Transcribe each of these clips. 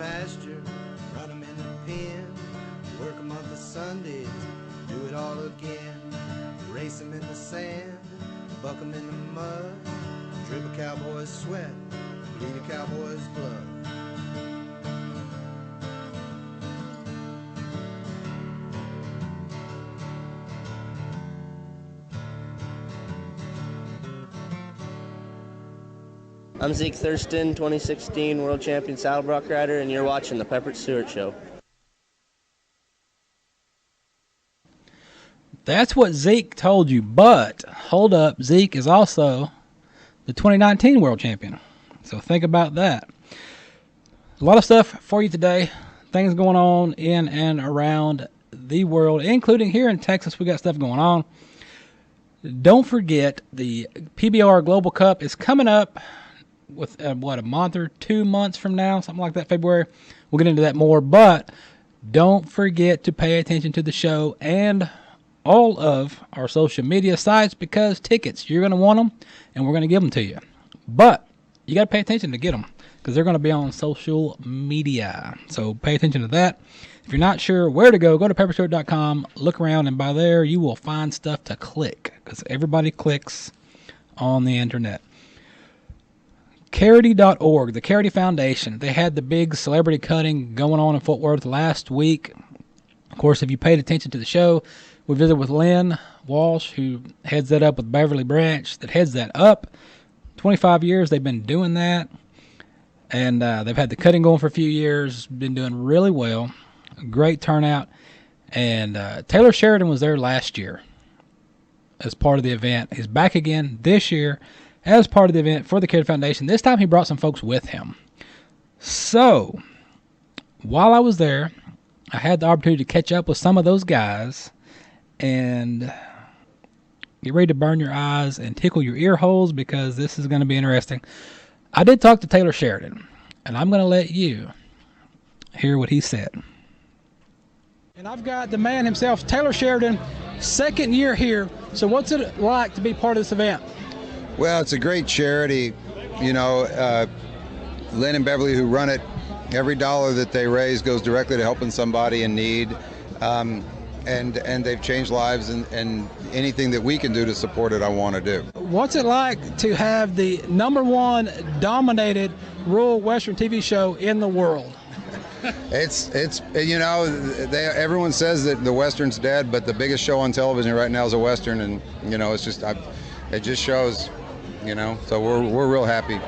pasture, run them in the pen, work them on the Sundays, do it all again. Race them in the sand, buck them in the mud, drip a cowboy's sweat, bleed a cowboy's blood. I'm Zeke Thurston, 2016 World Champion Saddlebrock Rider, and you're watching the Pepper Stewart Show. That's what Zeke told you, but hold up, Zeke is also the 2019 World Champion. So think about that. A lot of stuff for you today. Things going on in and around the world, including here in Texas. We got stuff going on. Don't forget, the PBR Global Cup is coming up with, a month or 2 months from now, something like that, February. We'll get into that more, but don't forget to pay attention to the show and all of our social media sites, because tickets, you're going to want them, and we're going to give them to you. But you got to pay attention to get them, because they're going to be on social media. So pay attention to that. If you're not sure where to go to pepperstewart.com, look around, and by there you will find stuff to click, because everybody clicks on the internet. Charity.org, the Charity Foundation. They had the big celebrity cutting going on in Fort Worth last week. Of course, if you paid attention to the show, we visited with Lynn Walsh, who heads that up with Beverly Branch, that heads that up. 25 years they've been doing that. And they've had the cutting going for a few years, been doing really well. Great turnout. And Taylor Sheridan was there last year as part of the event. He's back again this year as part of the event for the Charity Foundation. This time he brought some folks with him. So, while I was there, I had the opportunity to catch up with some of those guys and get ready to burn your eyes and tickle your ear holes, because this is going to be interesting. I did talk to Taylor Sheridan, and I'm going to let you hear what he said. And I've got the man himself, Taylor Sheridan, second year here. So what's it like to be part of this event? Well, it's a great charity. You know, Lynn and Beverly, who run it, every dollar that they raise goes directly to helping somebody in need. And they've changed lives, and anything that we can do to support it, I want to do. What's it like to have the #1 dominated rural Western TV show in the world? It's you know, everyone says that the Western's dead, but the biggest show on television right now is a Western, and you know, it's just it just shows, you know. So we're real happy.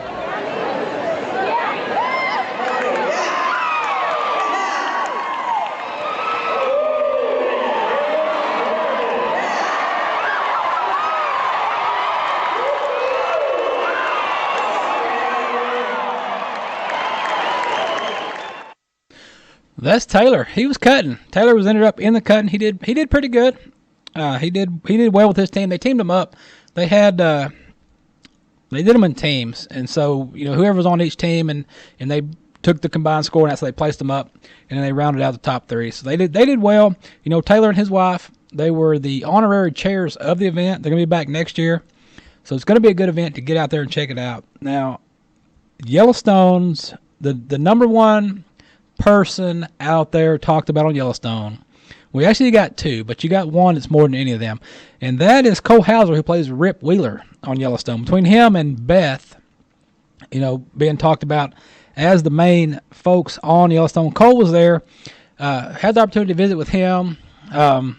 That's Taylor. He was cutting. Taylor ended up in the cutting. He did pretty good. He did well with his team. They teamed him up. They had they did them in teams, and so you know, whoever was on each team, and they took the combined score, and that's how they placed them up, and then they rounded out the top 3. So they did well. You know, Taylor and his wife, they were the honorary chairs of the event. They're gonna be back next year, so it's gonna be a good event to get out there and check it out. Now, Yellowstone's the #1 person out there talked about on Yellowstone. We actually got 2, but you got one that's more than any of them, and that is Cole Hauser, who plays Rip Wheeler on Yellowstone. Between him and Beth, you know, being talked about as the main folks on Yellowstone. Cole was there. Had the opportunity to visit with him. Never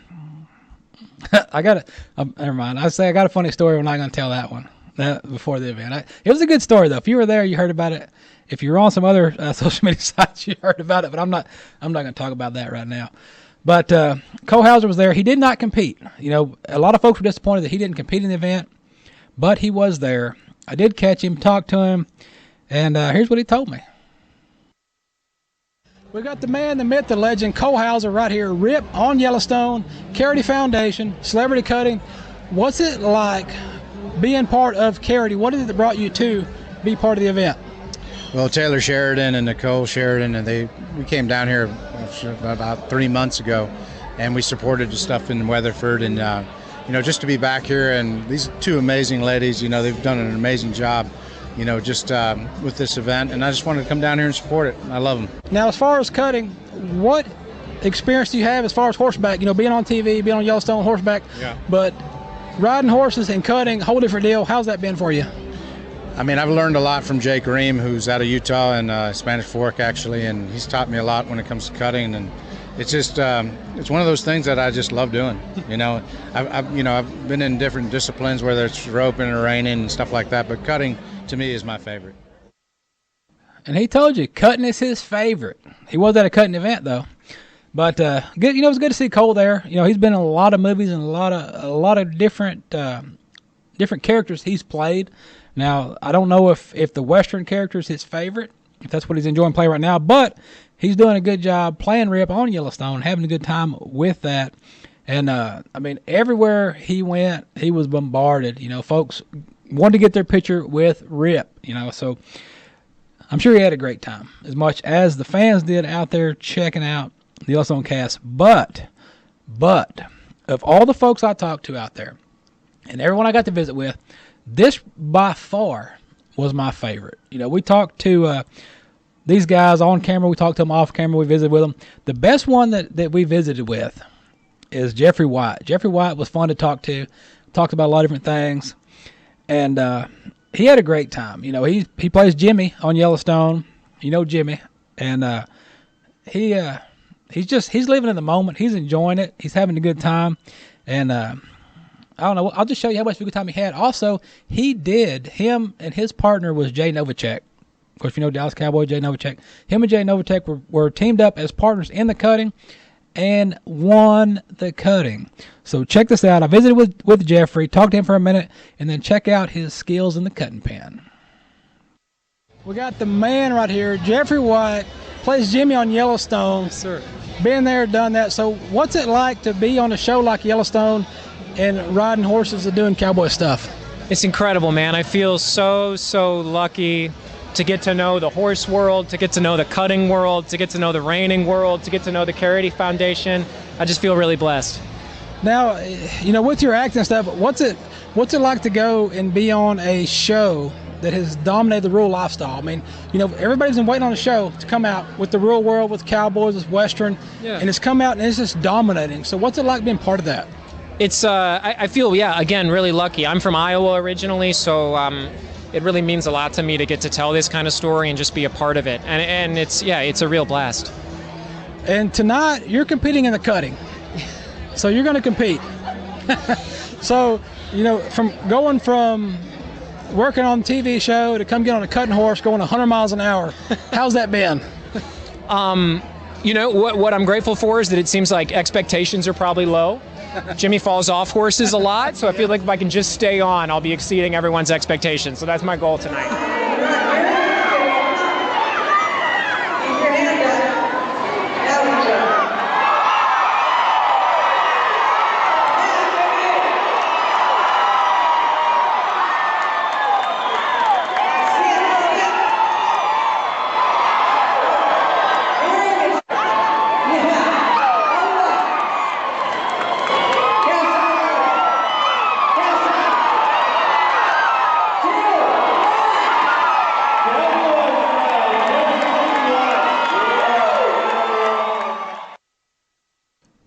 mind. I got a funny story. We're not going to tell that one before the event. It was a good story, though. If you were there, you heard about it. If you're on some other social media sites, you heard about it. But I'm not going to talk about that right now. But Cole Hauser was there. He did not compete. You know, a lot of folks were disappointed that he didn't compete in the event, but he was there. I did catch him, talk to him, and here's what he told me. We got the man, the myth, the legend, Cole Hauser right here, Rip on Yellowstone, Charity Foundation, celebrity cutting. What's it like being part of Charity? What is it that brought you to be part of the event? Well, Taylor Sheridan and Nicole Sheridan, and we came down here about 3 months ago, and we supported the stuff in Weatherford, and you know, just to be back here, and these 2 amazing ladies, you know, they've done an amazing job just with this event, and I just wanted to come down here and support it. I love them. Now, as far as cutting, what experience do you have as far as horseback? Being on TV, being on Yellowstone horseback, but riding horses and cutting, whole different deal. How's that been for you? I mean, I've learned a lot from Jake Ream, who's out of Utah and Spanish Fork, actually, and he's taught me a lot when it comes to cutting. And it's just it's one of those things that I just love doing. I've been in different disciplines, whether it's roping or reining and stuff like that, but cutting to me is my favorite. And he told you cutting is his favorite. He was at a cutting event though, but good. It was good to see Cole there. He's been in a lot of movies and a lot of different characters he's played. Now, I don't know if the Western character is his favorite, if that's what he's enjoying playing right now, but he's doing a good job playing Rip on Yellowstone, having a good time with that. And, everywhere he went, he was bombarded. Folks wanted to get their picture with Rip, so I'm sure he had a great time, as much as the fans did out there checking out the Yellowstone cast. But of all the folks I talked to out there, and everyone I got to visit with, this by far was my favorite. We talked to these guys on camera. We talked to them off camera. We visited with them. The best one that we visited with is Jeffrey White. Jeffrey White was fun to talk to. Talked about a lot of different things. And he had a great time. He plays Jimmy on Yellowstone. Jimmy. And he's living in the moment. He's enjoying it. He's having a good time. And I don't know. I'll just show you how much of a good time he had. Also, him and his partner was Jay Novacek. Of course, Dallas Cowboy, Jay Novacek. Him and Jay Novacek were teamed up as partners in the cutting and won the cutting. So check this out. I visited with Jeffrey, talked to him for a minute, and then check out his skills in the cutting pen. We got the man right here, Jeffrey White, plays Jimmy on Yellowstone. Yes, sir. Been there, done that. So what's it like to be on a show like Yellowstone and riding horses and doing cowboy stuff? It's incredible, man. I feel so lucky to get to know the horse world, to get to know the cutting world, to get to know the reining world, to get to know the Charity Foundation. I just feel really blessed. Now, with your acting stuff, what's it like to go and be on a show that has dominated the rural lifestyle? I mean, everybody's been waiting on a show to come out with the real world, with cowboys, with Western, and it's come out and it's just dominating. So what's it like being part of that? It's I feel, again, really lucky. I'm from Iowa originally, so it really means a lot to me to get to tell this kind of story and just be a part of it. And it's a real blast. And tonight, you're competing in the cutting. So you're going to compete. So, from working on the TV show to come get on a cutting horse going 100 miles an hour, how's that been? What I'm grateful for is that it seems like expectations are probably low. Jimmy falls off horses a lot, so I feel like if I can just stay on, I'll be exceeding everyone's expectations. So that's my goal tonight.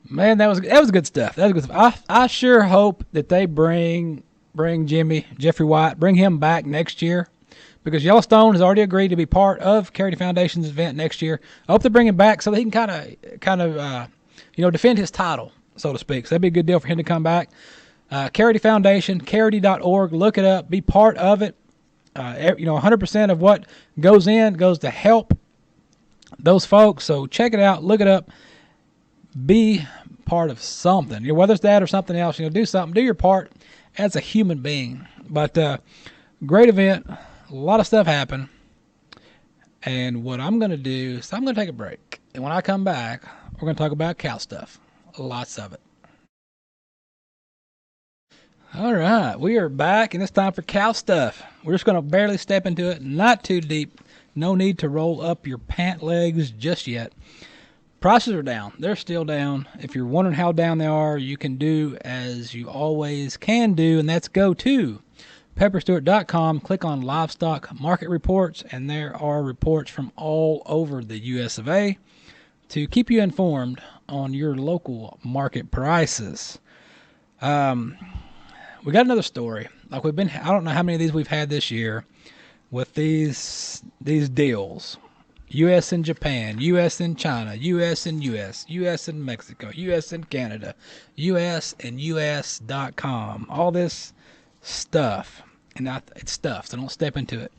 Man, that was good stuff. That was good stuff. I sure hope that they bring Jeffrey White, bring him back next year, because Yellowstone has already agreed to be part of Charity Foundation's event next year. I hope they bring him back so that he can kind of defend his title, so to speak. So that'd be a good deal for him to come back. Charity Foundation, charity.org. Look it up. Be part of it. 100% of what goes to help those folks. So check it out. Look it up. Be part of something, whether it's that or something else. Do something, do your part as a human being. But great event, a lot of stuff happened. And what I'm going to do is I'm going to take a break, and when I come back, we're going to talk about cow stuff, lots of it. All right, we are back, and it's time for cow stuff. We're just going to barely step into it, not too deep. No need to roll up your pant legs just yet. Prices are down. They're still down. If you're wondering how down they are, you can do as you always can do, and that's go to pepperstewart.com, click on livestock market reports, and there are reports from all over the US of A to keep you informed on your local market prices. We got another story. Like I don't know how many of these we've had this year with these deals. U.S. and Japan, U.S. and China, U.S. and U.S., U.S. and Mexico, U.S. and Canada, U.S. and U.S.com. All this stuff. And it's stuff, so don't step into it.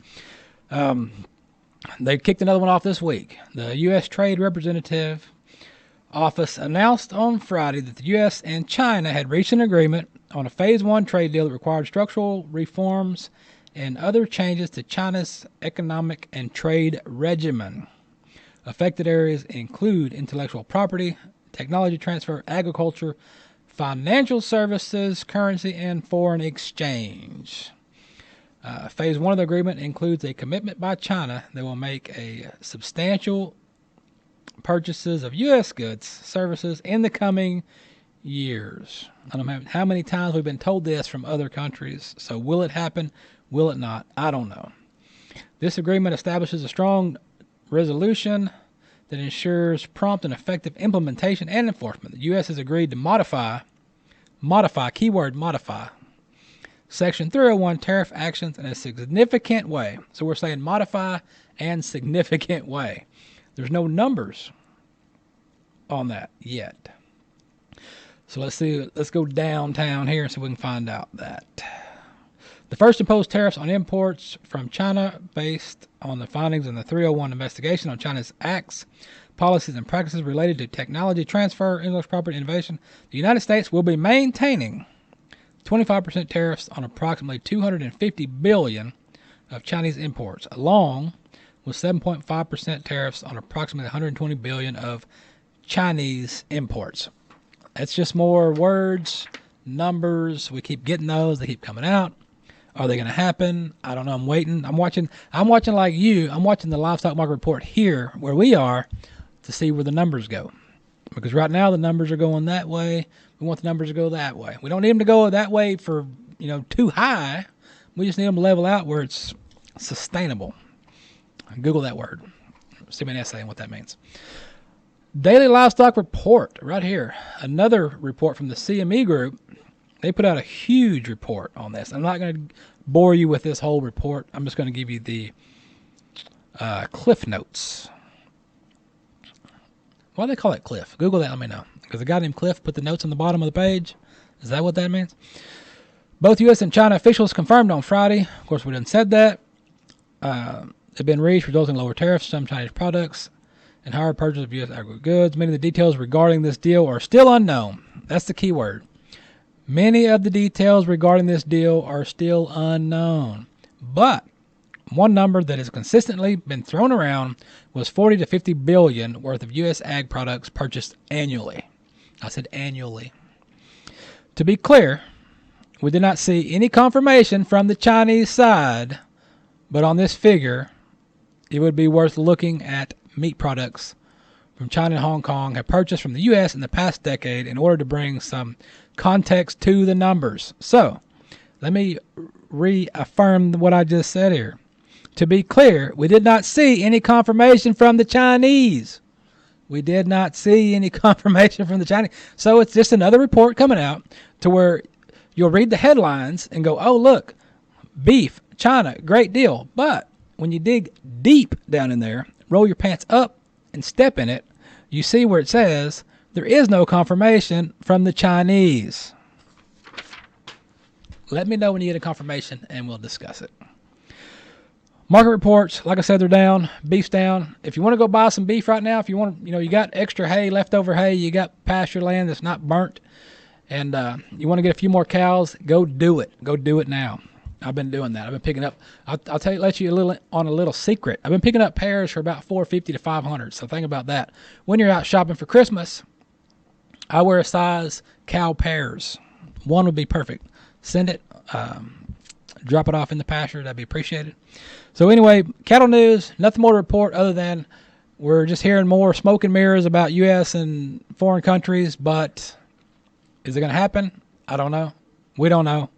They kicked another one off this week. The U.S. Trade Representative Office announced on Friday that the U.S. and China had reached an agreement on a Phase 1 trade deal that required structural reforms and other changes to China's economic and trade regimen. Affected areas include intellectual property, technology transfer, agriculture, financial services, currency, and foreign exchange. Phase 1 of the agreement includes a commitment by China that will make a substantial purchases of U.S. goods, services in the coming years. I don't know how many times we've been told this from other countries. So will it happen? Will it not? I don't know. This agreement establishes a strong resolution that ensures prompt and effective implementation and enforcement. The U.S. has agreed to modify, keyword modify, Section 301 tariff actions in a significant way. So we're saying modify and significant way. There's no numbers on that yet. So let's go downtown here so we can find out that. The first imposed tariffs on imports from China based on the findings in the 301 investigation on China's acts, policies, and practices related to technology transfer, intellectual property, innovation. The United States will be maintaining 25% tariffs on approximately $250 billion of Chinese imports, along with 7.5% tariffs on approximately $120 billion of Chinese imports. That's just more words, numbers. We keep getting those. They keep coming out. Are they going to happen? I don't know. I'm waiting. I'm watching like you. I'm watching the livestock market report here where we are to see where the numbers go. Because right now the numbers are going that way. We want the numbers to go that way. We don't need them to go that way for, too high. We just need them to level out where it's sustainable. Google that word. See me an essay on what that means. Daily Livestock Report right here. Another report from the CME Group. They put out a huge report on this. I'm not going to bore you with this whole report. I'm just going to give you the cliff notes. Why do they call it cliff? Google that, let me know. Because a guy named Cliff put the notes on the bottom of the page. Is that what that means? Both U.S. and China officials confirmed on Friday. Of course, we didn't said that. Have been reached, resulting in lower tariffs on some Chinese products and higher purchase of U.S. agri goods. Many of the details regarding this deal are still unknown. That's the key word. Many of the details regarding this deal are still unknown. But one number that has consistently been thrown around was 40 to 50 billion worth of U.S. ag products purchased annually. I said annually. To be clear, we did not see any confirmation from the Chinese side, but on this figure, it would be worth looking at meat products from China and Hong Kong have purchased from the U.S. in the past decade in order to bring some context to the numbers. So, let me reaffirm what I just said here. To be clear, we did not see any confirmation from the Chinese. We did not see any confirmation from the Chinese. So it's just another report coming out to where you'll read the headlines and go, oh, look, beef, China, great deal. But when you dig deep down in there, roll your pants up and step in it, you see where it says there is no confirmation from the Chinese. Let me know when you get a confirmation and we'll discuss it. Market reports, like I said, they're down. Beef's down. If you want to go buy some beef right now, if you want, you got extra hay, leftover hay, you got pasture land that's not burnt, and you want to get a few more cows, go do it. Go do it now. I've been doing that. I've been picking up. I'll tell you, let you on a little secret. I've been picking up pairs for about $450 to $500. So think about that. When you're out shopping for Christmas, I wear a size cow pairs. One would be perfect. Send it. Drop it off in the pasture. That'd be appreciated. So anyway, cattle news. Nothing more to report other than we're just hearing more smoke and mirrors about U.S. and foreign countries. But is it going to happen? I don't know. We don't know.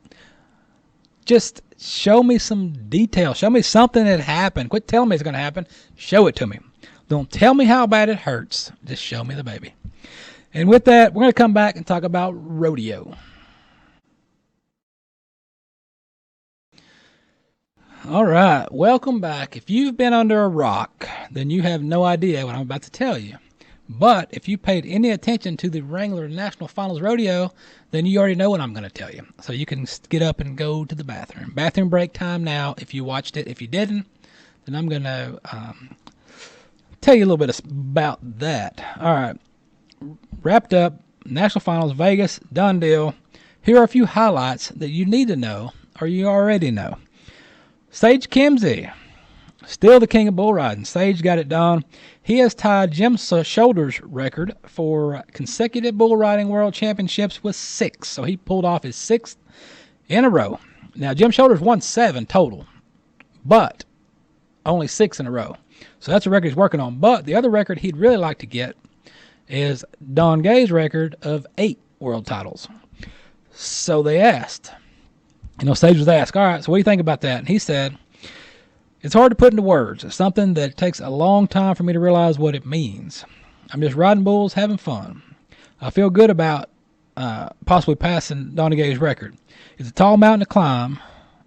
Just show me some detail. Show me something that happened. Quit telling me it's going to happen. Show it to me. Don't tell me how bad it hurts. Just show me the baby. And with that, we're going to come back and talk about rodeo. All right, welcome back. If you've been under a rock, then you have no idea what I'm about to tell you. But if you paid any attention to the Wrangler National Finals rodeo, then you already know what I'm going to tell you. So you can get up and go to the bathroom. Bathroom break time now if you watched it. If you didn't, then I'm going to tell you a little bit about that. All right, wrapped up, National Finals, Vegas, done deal. Here are a few highlights that you need to know or you already know. Sage Kimzey, still the king of bull riding. Sage got it done. He has tied Jim Shoulder's record for consecutive bull riding world championships with 6. So he pulled off his 6th in a row. Now, Jim Shoulders won 7 total, but only 6 in a row. So that's a record he's working on. But the other record he'd really like to get is Don Gay's record of 8 world titles. So they asked, Sage was asked, all right, so what do you think about that? And he said, it's hard to put into words. It's something that takes a long time for me to realize what it means. I'm just riding bulls, having fun. I feel good about possibly passing Don Gay's record. It's a tall mountain to climb.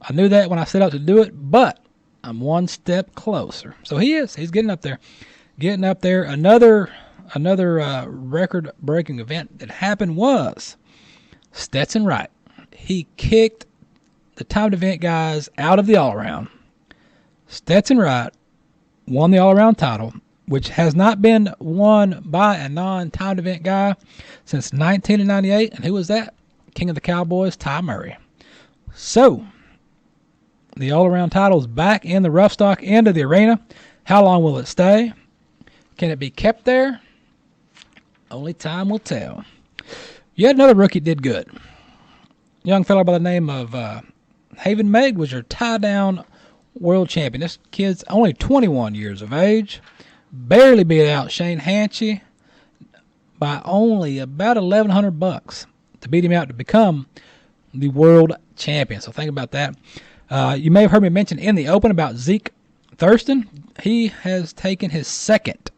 I knew that when I set out to do it, but I'm one step closer. So he is. He's getting up there. Getting up there. Another record-breaking event that happened was Stetson Wright. He kicked the timed event guys out of the all-around. Stetson Wright won the all-around title, which has not been won by a non-timed event guy since 1998. And who was that? King of the Cowboys, Ty Murray. So, the all-around title is back in the rough stock end of the arena. How long will it stay? Can it be kept there? Only time will tell. Yet another rookie did good. Young fellow by the name of Haven Meg was your tie-down world champion. This kid's only 21 years of age. Barely beat out Shane Hanchey by only about $1,100 to beat him out to become the world champion. So think about that. You may have heard me mention in the open about Zeke Thurston. He has taken his 2nd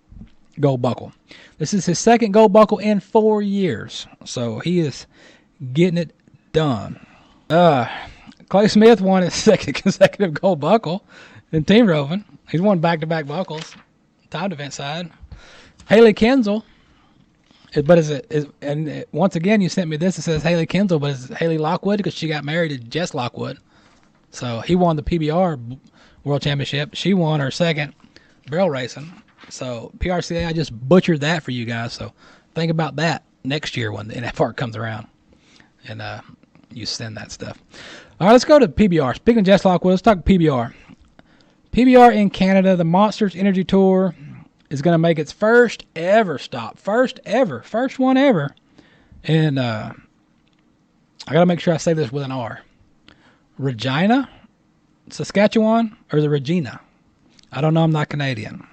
gold buckle. This is his 2nd gold buckle in 4 years. So he is getting it done. Clay Smith won his 2nd consecutive gold buckle in team roving. He's won back-to-back buckles, timed event side. Haley Kenzel, once again you sent me this. It says Haley Kenzel, but it's Haley Lockwood because she got married to Jess Lockwood. So he won the PBR World Championship. She won her 2nd barrel racing. So PRCA, I just butchered that for you guys. So think about that next year when the NFR comes around, and you send that stuff. All right, let's go to PBR. Speaking of Jess Lockwood, let's talk PBR. PBR in Canada, the Monsters Energy Tour is going to make its first ever stop. First one ever. And I got to make sure I say this with an R. Regina, Saskatchewan, or the Regina? I don't know. I'm not Canadian.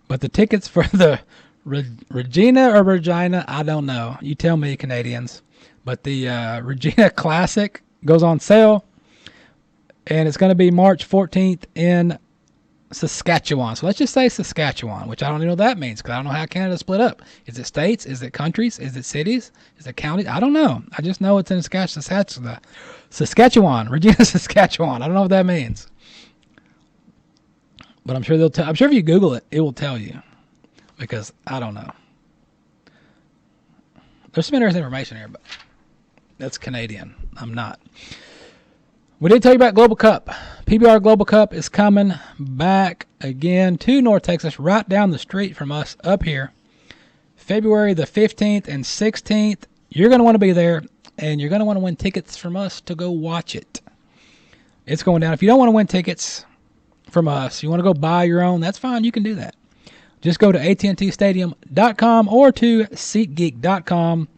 But the tickets for the Regina or Regina, I don't know. You tell me, Canadians. But the Regina Classic goes on sale, and it's going to be March 14th in Saskatchewan. So let's just say Saskatchewan, which I don't even know what that means because I don't know how Canada's split up. Is it states? Is it countries? Is it cities? Is it counties? I don't know. I just know it's in Saskatchewan, Regina, Saskatchewan. I don't know what that means. But I'm sure I'm sure if you Google it, it will tell you because I don't know. There's some interesting information here, but that's Canadian. I'm not. We did tell you about Global Cup. PBR Global Cup is coming back again to North Texas, right down the street from us up here. February the 15th and 16th. You're going to want to be there, and you're going to want to win tickets from us to go watch it. It's going down. If you don't want to win tickets from us, you want to go buy your own, that's fine. You can do that. Just go to AT&TStadium.com or to SeatGeek.com.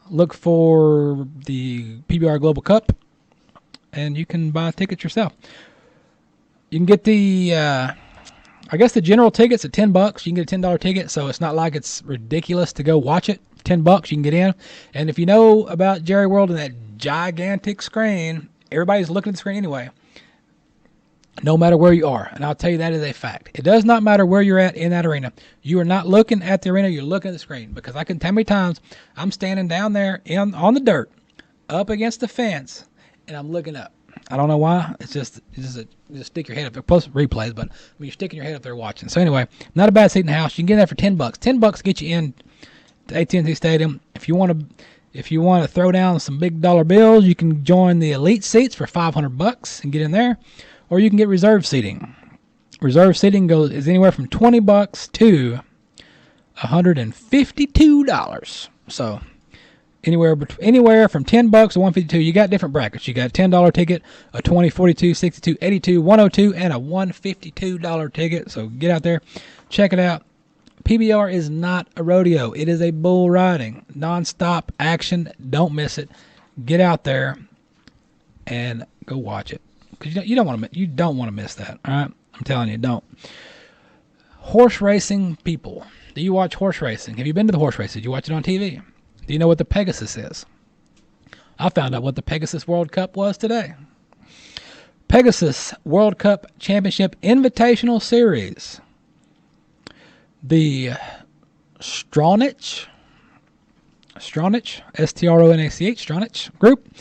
Look for the PBR Global Cup, and you can buy tickets yourself. You can get the general tickets at $10. You can get a $10 ticket, so it's not like it's ridiculous to go watch it. $10, you can get in. And if you know about Jerry World and that gigantic screen, Everybody's looking at the screen anyway, no matter where you are. And I'll tell you that is a fact. It does not matter where you're at in that arena. You are not looking at the arena. You're looking at the screen. Because I can tell how many times I'm standing down there on the dirt, up against the fence, and I'm looking up. I don't know why. It's just stick your head up there. Plus replays, but you're sticking your head up there watching. So anyway, not a bad seat in the house. You can get in there for $10. $10 get you in to AT&T Stadium. If you want to throw down some big dollar bills, you can join the elite seats for $500 and get in there, or you can get reserve seating. Reserve seating is anywhere from $20 to $152. So anywhere from $10 to $152. You got different brackets. You got a $10 ticket, a $20, $42, $62, $82, $102, and a $152 ticket. So get out there, check it out. PBR is not a rodeo. It is a bull riding, nonstop action. Don't miss it. Get out there and go watch it, because you don't want to miss that. All right, I'm telling you, don't. Horse racing people. Do you watch horse racing? Have you been to the horse races? Do you watch it on TV? Do you know what the Pegasus is? I found out what the Pegasus World Cup was today. Pegasus World Cup Championship Invitational Series. The Stronach, S-T-R-O-N-A-C-H, Stronach Group,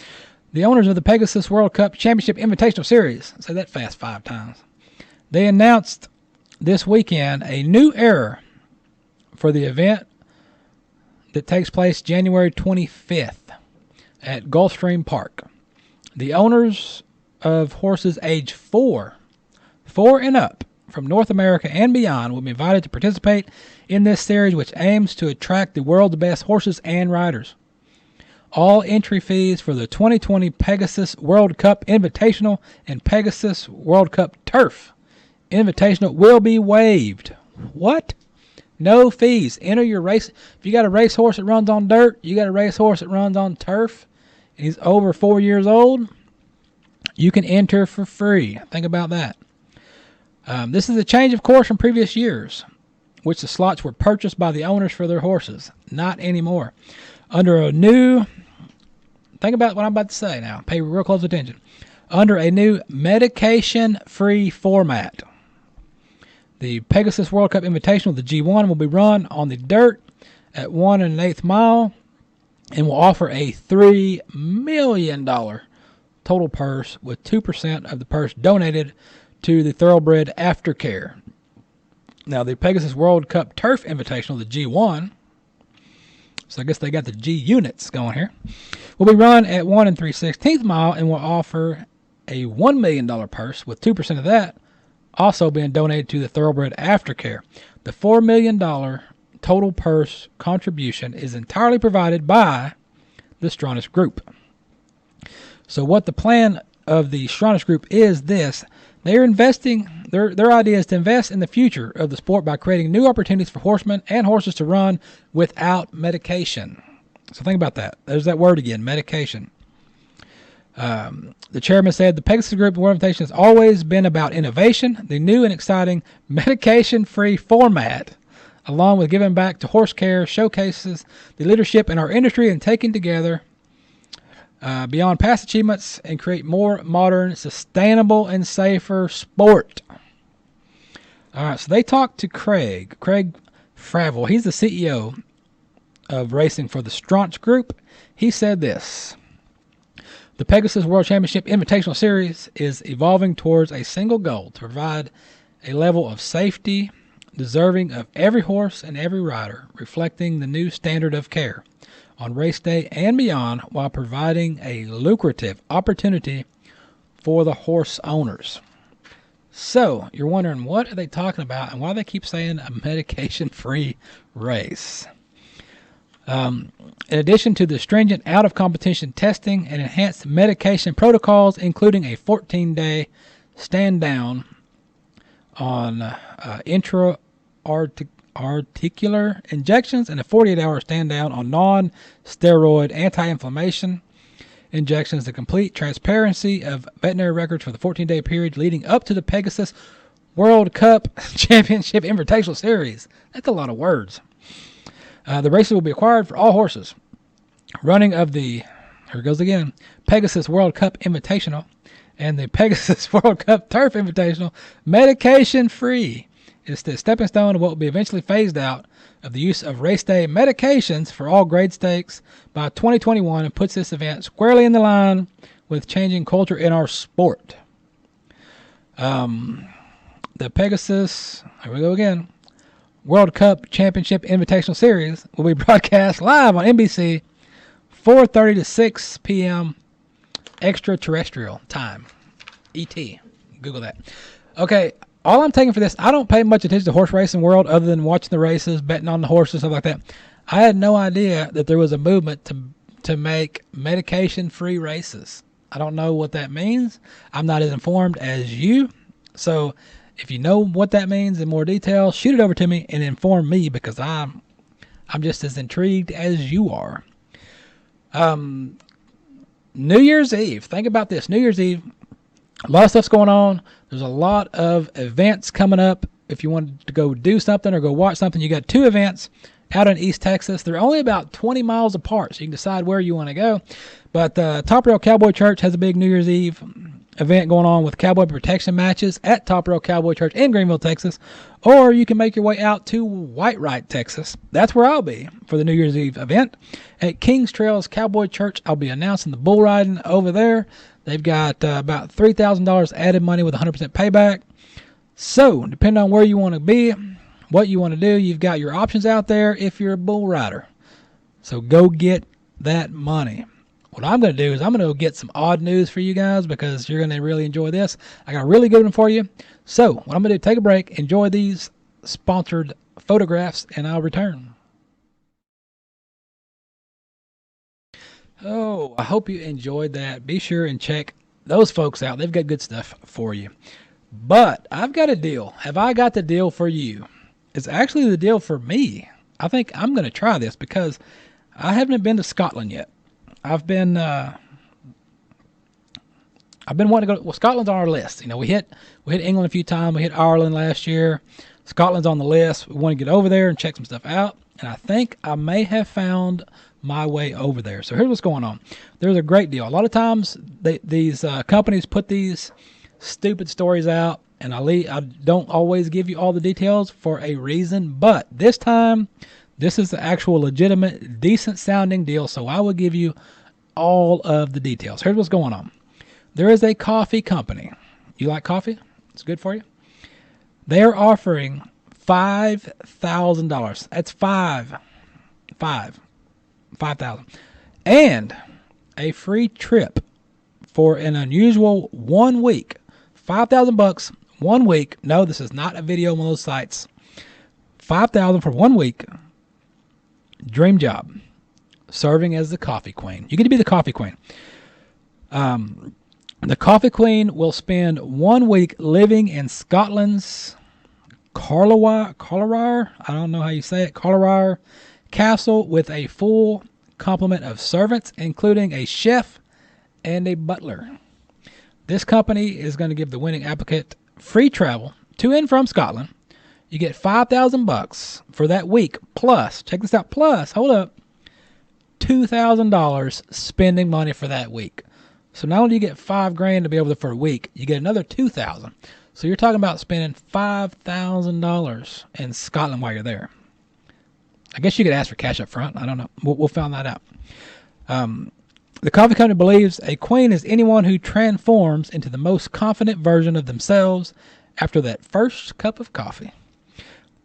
the owners of the Pegasus World Cup Championship Invitational Series, say that fast 5 times, they announced this weekend a new era for the event that takes place January 25th at Gulfstream Park. The owners of horses age 4 and up from North America and beyond will be invited to participate in this series, which aims to attract the world's best horses and riders. All entry fees for the 2020 Pegasus World Cup Invitational and Pegasus World Cup Turf Invitational will be waived. What? No fees. Enter your race. If you got a racehorse that runs on dirt, you got a racehorse that runs on turf, and he's over 4 years old, you can enter for free. Think about that. This is a change, of course, from previous years, which the slots were purchased by the owners for their horses. Not anymore. Under a new, think about what I'm about to say now. Pay real close attention. Under a new medication-free format, the Pegasus World Cup Invitational, the G1, will be run on the dirt at 1 1/8 mile and will offer a $3 million total purse, with 2% of the purse donated to the Thoroughbred Aftercare. Now, the Pegasus World Cup Turf Invitational, the G1, so I guess they got the G units going here, will be run at 1 3/16 mile and will offer a $1 million purse, with 2% of that also being donated to the Thoroughbred Aftercare. The $4 million total purse contribution is entirely provided by the Stronach Group. So what the plan of the Stronach Group is this: they are investing, their idea is to invest in the future of the sport by creating new opportunities for horsemen and horses to run without medication. So think about that. There's that word again, medication. The chairman said the Pegasus Group organization has always been about innovation. The new and exciting medication-free format, along with giving back to horse care, showcases the leadership in our industry and taking together beyond past achievements and create more modern, sustainable, and safer sport. All right, so they talked to Craig Fravel. He's the CEO of racing for the Stronach Group. He said this: the Pegasus World Championship Invitational Series is evolving towards a single goal: to provide a level of safety deserving of every horse and every rider, reflecting the new standard of care on race day and beyond, while providing a lucrative opportunity for the horse owners. So you're wondering, what are they talking about and why they keep saying a medication-free race? In addition to the stringent out-of-competition testing and enhanced medication protocols, including a 14-day stand-down on intra-articular injections and a 48-hour stand-down on non-steroid anti-inflammation injections, the complete transparency of veterinary records for the 14-day period leading up to the Pegasus World Cup Championship Invitational Series. That's a lot of words. The races will be acquired for all horses running of the Here it goes again. Pegasus World Cup Invitational and the Pegasus World Cup Turf Invitational, medication free. It's the stepping stone of what will be eventually phased out of the use of race day medications for all grade stakes by 2021 and puts this event squarely in the line with changing culture in our sport. The Pegasus, here we go again, World Cup Championship Invitational Series will be broadcast live on NBC 4:30 to 6 p.m. extraterrestrial time. ET. Google that. Okay, all I'm taking for this, I don't pay much attention to horse racing world other than watching the races, betting on the horses, stuff like that. I had no idea that there was a movement to make medication-free races. I don't know what that means. I'm not as informed as you. So if you know what that means in more detail, shoot it over to me and inform me, because I'm just as intrigued as you are. New Year's Eve. Think about this. New Year's Eve. A lot of stuff's going on. There's a lot of events coming up. If you want to go do something or go watch something, you got 2 events out in East Texas. They're only about 20 miles apart, so you can decide where you want to go. But Top Rail Cowboy Church has a big New Year's Eve event going on with cowboy protection matches at Top Rail Cowboy Church in Greenville, Texas. Or you can make your way out to Whitewright, Texas. That's where I'll be for the New Year's Eve event. At Kings Trails Cowboy Church, I'll be announcing the bull riding over there. They've got about $3,000 added money with 100% payback. So, depending on where you want to be, what you want to do, you've got your options out there if you're a bull rider. So, go get that money. What I'm going to do is I'm going to go get some odd news for you guys, because you're going to really enjoy this. I got a really good one for you. So, what I'm going to do, take a break, enjoy these sponsored photographs, and I'll return. Oh, I hope you enjoyed that. Be sure and check those folks out. They've got good stuff for you. But I've got a deal. Have I got the deal for you? It's actually the deal for me. I think I'm going to try this because I haven't been to Scotland yet. I've been wanting to go. Well, Scotland's on our list. You know, we hit England a few times. We hit Ireland last year. Scotland's on the list. We want to get over there and check some stuff out. And I think I may have found my way over there. So here's what's going on. There's a great deal. A lot of times these companies put these stupid stories out, and I don't always give you all the details for a reason. But this time, this is the actual legitimate, decent sounding deal. So I will give you all of the details. Here's what's going on. There is a coffee company. You like coffee? It's good for you. They are offering $5,000. That's $5,000. And a free trip for an unusual 1 week. $5,000, 1 week. No, this is not a video on one of those sites. $5,000 for 1 week. Dream job. Serving as the coffee queen. You get to be the coffee queen. The coffee queen will spend 1 week living in Scotland's Carlowyre, I don't know how you say it, Carlowyre Castle, with a full complement of servants, including a chef and a butler. This company is going to give the winning applicant free travel to and from Scotland. You get $5,000 for that week, plus, check this out, plus, hold up, $2,000 spending money for that week. So not only do you get $5,000 to be over there for a week, you get another $2,000. So you're talking about spending $5,000 in Scotland while you're there. I guess you could ask for cash up front. I don't know. We'll find that out. The coffee company believes a queen is anyone who transforms into the most confident version of themselves after that first cup of coffee.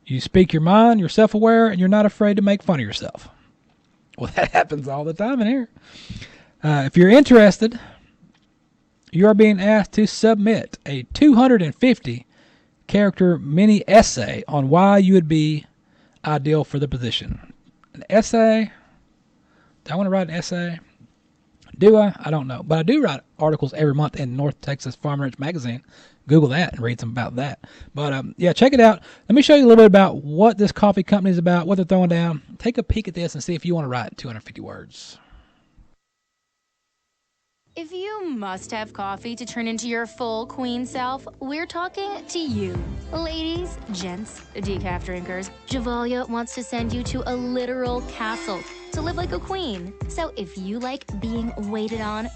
You speak your mind, you're self-aware, and you're not afraid to make fun of yourself. Well, that happens all the time in here. If you're interested, you are being asked to submit a 250-character mini essay on why you would be ideal for the position. An essay? Do I want to write an essay? Do I? I don't know. But I do write articles every month in North Texas Farm Ranch Magazine. Google that and read some about that. But, yeah, check it out. Let me show you a little bit about what this coffee company is about, what they're throwing down. Take a peek at this and see if you want to write 250 words. If you must have coffee to turn into your full queen self, we're talking to you. Ladies, gents, decaf drinkers, Javalia wants to send you to a literal castle to live like a queen. So if you like being waited on,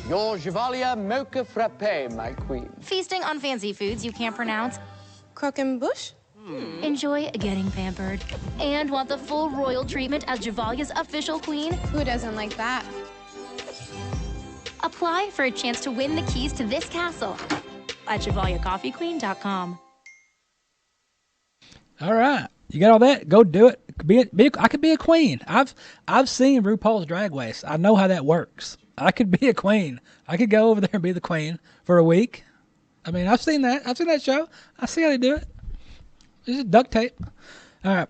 Your Chevalier Mocha Frappe, my queen. feasting on fancy foods you can't pronounce, Croquembouche? enjoy getting pampered, and want the full royal treatment as Javalia's official queen, Who doesn't like that? apply for a chance to win the keys to this castle at JavaliaCoffeeQueen.com. All right, you got all that? Go do it. I could be a queen. I've seen RuPaul's Drag Race. I know how that works. I could be a queen. I could go over there and be the queen for a week. I mean, I've seen that. I've seen that show. I see how they do it. It's just duct tape. All right.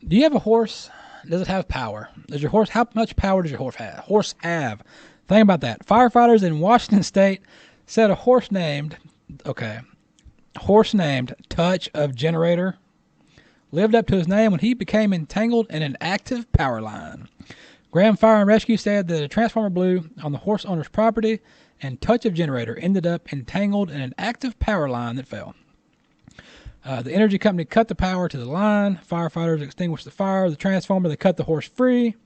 Do you have a horse? Does it have power? Does your horse? How much power does your horse have? Think about that. Firefighters in Washington State said a horse named Touch of Generator lived up to his name when he became entangled in an active power line. Graham Fire and Rescue said that a transformer blew on the horse owner's property, and Touch of Generator ended up entangled in an active power line that fell. The energy company cut the power to the line. Firefighters extinguished the fire. The transformer, they cut the horse free,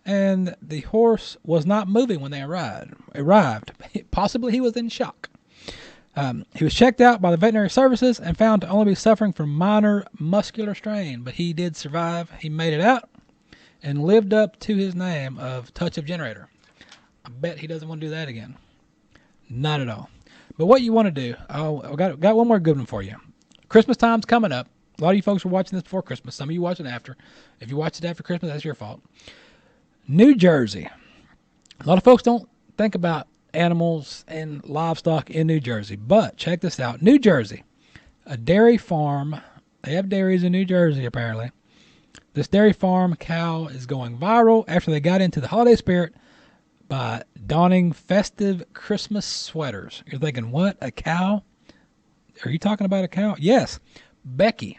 and the horse was not moving when they arrived. Possibly he was in shock. He was checked out by the veterinary services and found to only be suffering from minor muscular strain, but he did survive. He made it out and lived up to his name of Touch of Generator. I bet he doesn't want to do that again. Not at all. But what you want to do, I got one more good one for you. Christmas time's coming up. A lot of you folks were watching this before Christmas. Some of you watching after. If you watch it after Christmas, that's your fault. New Jersey. A lot of folks don't think about animals and livestock in New Jersey, but check this out. New Jersey, a dairy farm. They have dairies in New Jersey, apparently. This dairy farm cow is going viral after they got into the holiday spirit by donning festive Christmas sweaters. You're thinking, what? A cow? Are you talking about a cow? Yes. Becky.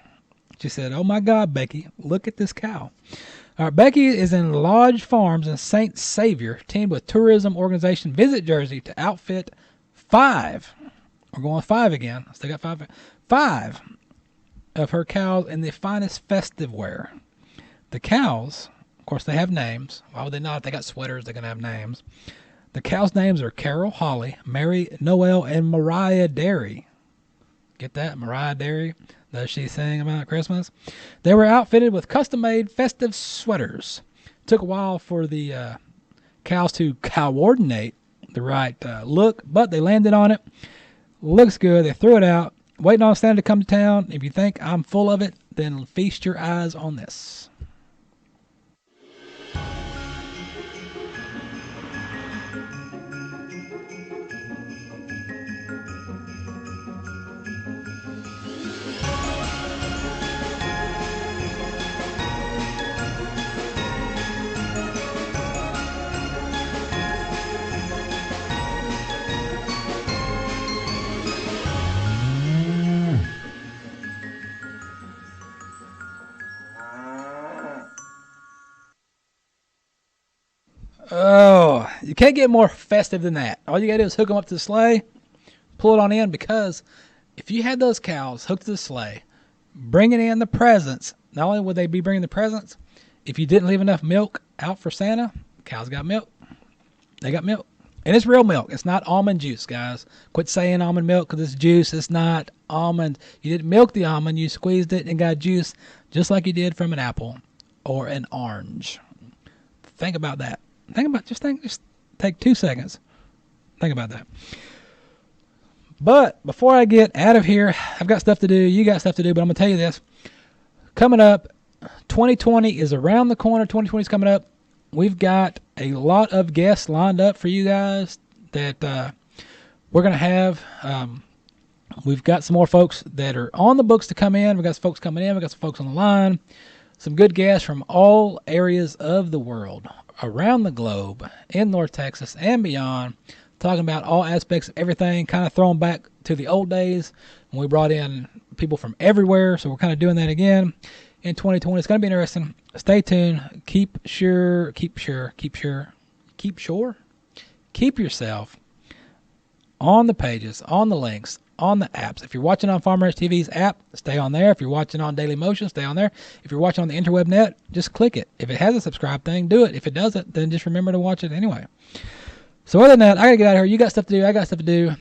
She said, oh my God, Becky, look at this cow. Becky is in Lodge Farms in St. Savior, teamed with tourism organization Visit Jersey to outfit 5. We're going 5 again. Still got 5. 5 of her cows in the finest festive wear. The cows, of course, they have names. Why would they not? If they got sweaters, they're going to have names. The cows' names are Carol, Holly, Mary, Noel, and Mariah Dairy. Get that? Mariah Dairy. Does she sing about Christmas? They were outfitted with custom-made festive sweaters. Took a while for the cows to coordinate the right look, but they landed on it. Looks good. They threw it out. Waiting on Santa to come to town. If you think I'm full of it, then feast your eyes on this. Oh, you can't get more festive than that. All you got to do is hook them up to the sleigh, pull it on in, because if you had those cows hooked to the sleigh, bringing in the presents, not only would they be bringing the presents, if you didn't leave enough milk out for Santa, cows got milk. They got milk. And it's real milk. It's not almond juice, guys. Quit saying almond milk because it's juice. It's not almond. You didn't milk the almond. You squeezed it and got juice just like you did from an apple or an orange. Think about that. Just take 2 seconds. Think about that. But before I get out of here, I've got stuff to do. You got stuff to do, but I'm going to tell you this. Coming up, 2020 is around the corner. 2020 is coming up. We've got a lot of guests lined up for you guys that we're going to have. We've got some more folks that are on the books to come in. We've got some folks coming in. We've got some folks on the line. Some good guests from all areas of the world, around the globe, in North Texas and beyond, talking about all aspects of everything, kind of throwing back to the old days when we brought in people from everywhere. So we're kind of doing that again in 2020. It's going to be interesting. Stay tuned. Keep yourself on the pages, on the links, on the apps. If you're watching on Farm Ranch TV's app, stay on there. If you're watching on Daily Motion, stay on there. If you're watching on the interweb net, just click it. If it has a subscribe thing, do it. If it doesn't, then just remember to watch it anyway. So other than that, I got to get out of here. You got stuff to do. I got stuff to do.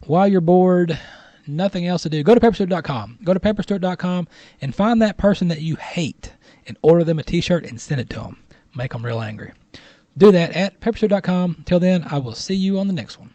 While you're bored, nothing else to do, go to pepperstewart.com. Go to pepperstewart.com and find that person that you hate and order them a t-shirt and send it to them. Make them real angry. Do that at pepperstewart.com. Till then, I will see you on the next one.